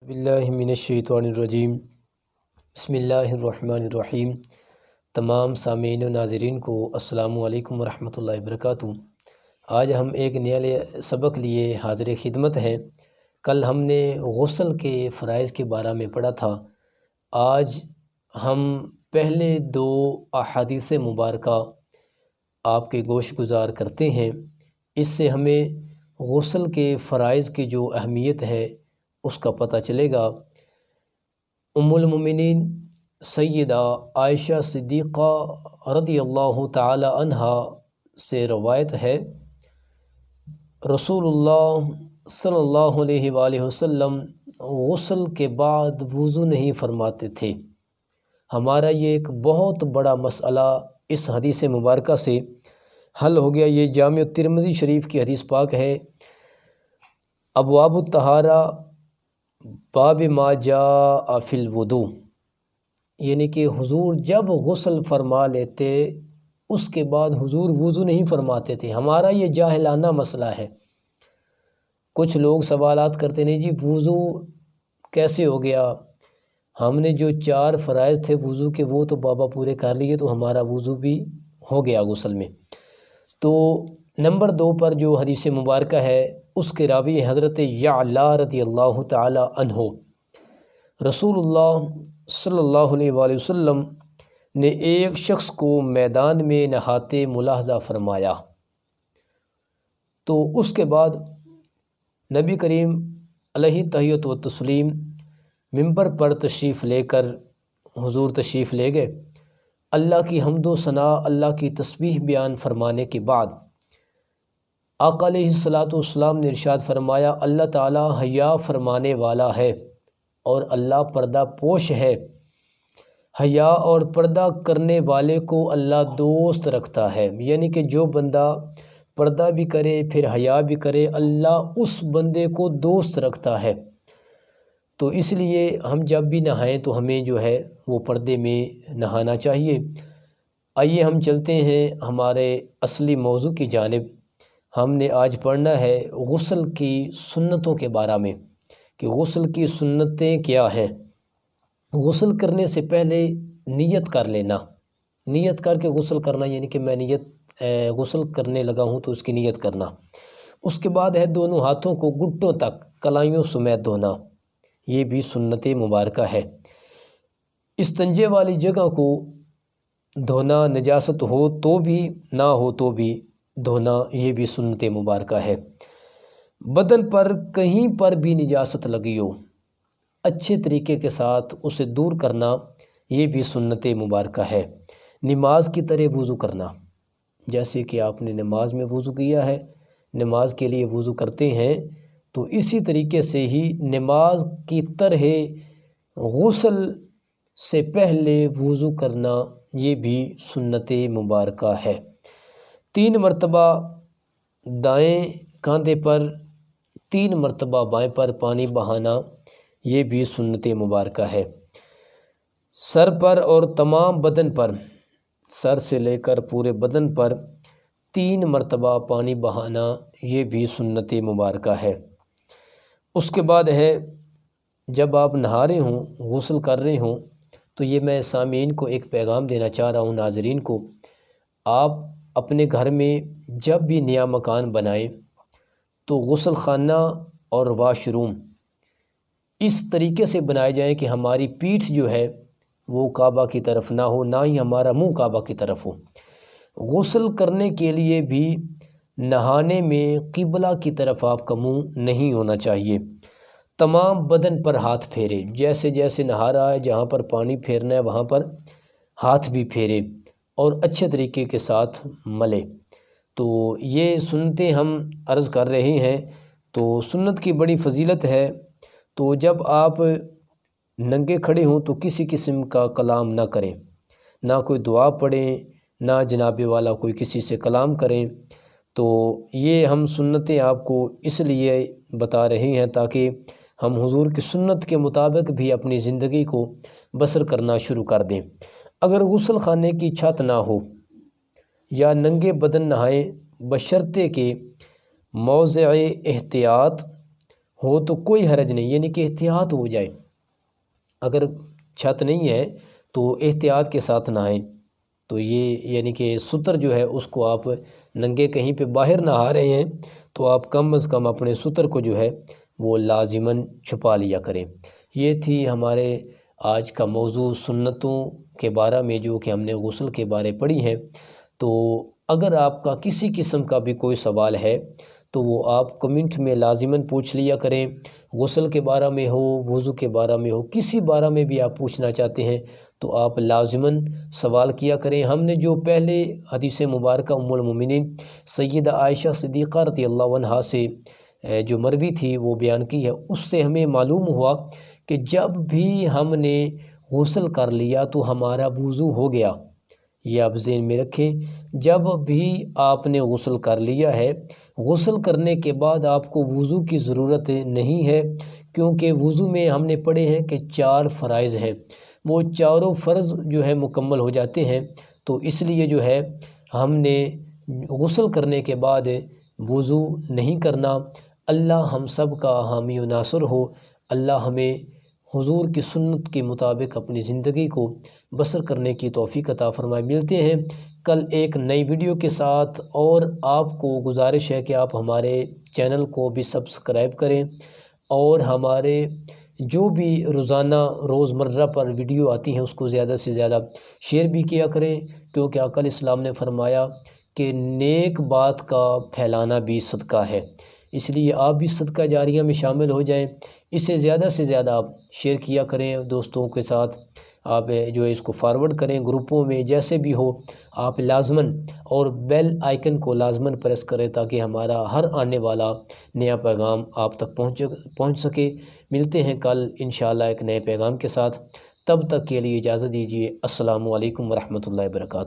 باللہ من الشیطان الرجیم بسم اللہ الرحمن الرحیم۔ تمام سامعین و ناظرین کو السلام علیکم ورحمۃ اللہ وبرکاتہ۔ آج ہم ایک نیا سبق لیے حاضر خدمت ہیں۔ کل ہم نے غسل کے فرائض کے بارے میں پڑھا تھا۔ آج ہم پہلے دو احادیث مبارکہ آپ کے گوش گزار کرتے ہیں۔ اس سے ہمیں غسل کے فرائض کی جو اہمیت ہے اس کا پتہ چلے گا۔ ام المومنین سیدہ عائشہ صدیقہ رضی اللہ تعالی عنہا سے روایت ہے، رسول اللہ صلی اللہ علیہ وآلہ وسلم غسل کے بعد وضو نہیں فرماتے تھے۔ ہمارا یہ ایک بہت بڑا مسئلہ اس حدیث مبارکہ سے حل ہو گیا۔ یہ جامع ترمذی شریف کی حدیث پاک ہے، ابواب الطہارہ باب ما جاء فی الوضو، یعنی کہ حضور جب غسل فرما لیتے اس کے بعد حضور وضو نہیں فرماتے تھے۔ ہمارا یہ جاہلانہ مسئلہ ہے۔ کچھ لوگ سوالات کرتے نہیں جی وضو کیسے ہو گیا، ہم نے جو 4 فرائض تھے وضو کے وہ تو بابا پورے کر لیے تو ہمارا وضو بھی ہو گیا غسل میں۔ تو نمبر 2 پر جو حدیث مبارکہ ہے اس کے راوی حضرت یعلا رضی اللہ تعالی عنہ، رسول اللہ صلی اللہ علیہ وآلہ وسلم نے ایک شخص کو میدان میں نہاتے ملاحظہ فرمایا، تو اس کے بعد نبی کریم علیہ تحیۃ و تسلیم ممبر پر تشریف لے کر حضور تشریف لے گئے۔ اللہ کی حمد و ثنا، اللہ کی تسبیح بیان فرمانے کے بعد آقا علیہ الصلاۃ والسلام نے ارشاد فرمایا، اللہ تعالیٰ حیا فرمانے والا ہے اور اللہ پردہ پوش ہے۔ حیا اور پردہ کرنے والے کو اللہ دوست رکھتا ہے، یعنی کہ جو بندہ پردہ بھی کرے پھر حیا بھی کرے اللہ اس بندے کو دوست رکھتا ہے۔ تو اس لیے ہم جب بھی نہائیں تو ہمیں جو ہے وہ پردے میں نہانا چاہیے۔ آئیے ہم چلتے ہیں ہمارے اصلی موضوع کی جانب۔ ہم نے آج پڑھنا ہے غسل کی سنتوں کے بارے میں کہ غسل کی سنتیں کیا ہیں۔ غسل کرنے سے پہلے نیت کر لینا، نیت کر کے غسل کرنا، یعنی کہ میں غسل کرنے لگا ہوں تو اس کی نیت کرنا۔ اس کے بعد ہے دونوں ہاتھوں کو گھٹنوں تک کلائیوں سمیت دھونا، یہ بھی سنت مبارکہ ہے۔ استنجے والی جگہ کو دھونا، نجاست ہو تو بھی نہ ہو تو بھی دھونا، یہ بھی سنت مبارکہ ہے۔ بدن پر کہیں پر بھی نجاست لگی ہو اچھے طریقے کے ساتھ اسے دور کرنا، یہ بھی سنت مبارکہ ہے۔ نماز کی طرح وضو کرنا، جیسے کہ آپ نے نماز میں وضو کیا ہے، نماز کے لیے وضو کرتے ہیں تو اسی طریقے سے ہی نماز کی طرح غسل سے پہلے وضو کرنا، یہ بھی سنت مبارکہ ہے۔ 3 مرتبہ دائیں کاندھے پر 3 مرتبہ بائیں پر پانی بہانا، یہ بھی سنت مبارکہ ہے۔ سر پر اور تمام بدن پر، سر سے لے کر پورے بدن پر 3 مرتبہ پانی بہانا، یہ بھی سنت مبارکہ ہے۔ اس کے بعد ہے جب آپ نہا رہے ہوں، غسل کر رہے ہوں، تو یہ میں سامعین کو ایک پیغام دینا چاہ رہا ہوں، ناظرین کو۔ آپ اپنے گھر میں جب بھی نیا مکان بنائیں تو غسل خانہ اور واش روم اس طریقے سے بنائے جائیں کہ ہماری پیٹھ جو ہے وہ کعبہ کی طرف نہ ہو، نہ ہی ہمارا منہ کعبہ کی طرف ہو۔ غسل کرنے کے لیے بھی نہانے میں قبلہ کی طرف آپ کا منہ نہیں ہونا چاہیے۔ تمام بدن پر ہاتھ پھیرے، جیسے جیسے نہا رہا ہے جہاں پر پانی پھیرنا ہے وہاں پر ہاتھ بھی پھیرے اور اچھے طریقے کے ساتھ ملے۔ تو یہ سنتیں ہم عرض کر رہے ہیں۔ تو سنت کی بڑی فضیلت ہے۔ تو جب آپ ننگے کھڑے ہوں تو کسی قسم کا کلام نہ کریں، نہ کوئی دعا پڑھیں، نہ جناب والا کوئی کسی سے کلام کریں۔ تو یہ ہم سنتیں آپ کو اس لیے بتا رہے ہیں تاکہ ہم حضور کی سنت کے مطابق بھی اپنی زندگی کو بسر کرنا شروع کر دیں۔ اگر غسل خانے کی چھت نہ ہو یا ننگے بدن نہائیں، بشرطے کہ موضع احتیاط ہو تو کوئی حرج نہیں، یعنی کہ احتیاط ہو جائے۔ اگر چھت نہیں ہے تو احتیاط کے ساتھ نہائیں۔ تو یہ یعنی کہ ستر جو ہے اس کو آپ ننگے کہیں پہ باہر نہا رہے ہیں تو آپ کم از کم اپنے ستر کو جو ہے وہ لازماً چھپا لیا کریں۔ یہ تھی ہمارے آج کا موضوع سنتوں کے بارے میں جو کہ ہم نے غسل کے بارے پڑھی ہیں۔ تو اگر آپ کا کسی قسم کا بھی کوئی سوال ہے تو وہ آپ کمنٹ میں لازماً پوچھ لیا کریں۔ غسل کے بارے میں ہو، وضو کے بارے میں ہو، کسی بارے میں بھی آپ پوچھنا چاہتے ہیں تو آپ لازماً سوال کیا کریں۔ ہم نے جو پہلے حدیث مبارکہ ام المومنین سیدہ عائشہ صدیقہ رضی اللہ عنہا سے جو مروی تھی وہ بیان کی ہے، اس سے ہمیں معلوم ہوا کہ جب بھی ہم نے غسل کر لیا تو ہمارا وضو ہو گیا۔ یہ آپ ذہن میں رکھیں، جب بھی آپ نے غسل کر لیا ہے، غسل کرنے کے بعد آپ کو وضو کی ضرورت نہیں ہے، کیونکہ وضو میں ہم نے پڑھے ہیں کہ 4 فرائض ہیں، وہ چاروں فرض جو ہے مکمل ہو جاتے ہیں۔ تو اس لیے جو ہے ہم نے غسل کرنے کے بعد وضو نہیں کرنا۔ اللہ ہم سب کا حامی و ناصر ہو۔ اللہ ہمیں حضور کی سنت کے مطابق اپنی زندگی کو بسر کرنے کی توفیق عطا فرمائے۔ ملتے ہیں کل ایک نئی ویڈیو کے ساتھ، اور آپ کو گزارش ہے کہ آپ ہمارے چینل کو بھی سبسکرائب کریں، اور ہمارے جو بھی روزمرہ پر ویڈیو آتی ہیں اس کو زیادہ سے زیادہ شیئر بھی کیا کریں، کیونکہ آقا علیہ السلام نے فرمایا کہ نیک بات کا پھیلانا بھی صدقہ ہے۔ اس لیے آپ بھی صدقہ جاریہ میں شامل ہو جائیں۔ اسے زیادہ سے زیادہ آپ شیئر کیا کریں دوستوں کے ساتھ، آپ جو ہے اس کو فارورڈ کریں گروپوں میں، جیسے بھی ہو آپ لازماً، اور بیل آئیکن کو لازماً پریس کریں تاکہ ہمارا ہر آنے والا نیا پیغام آپ تک پہنچ سکے۔ ملتے ہیں کل انشاءاللہ ایک نئے پیغام کے ساتھ، تب تک کے لیے اجازت دیجیے۔ السلام علیکم ورحمۃ اللہ وبرکاتہ۔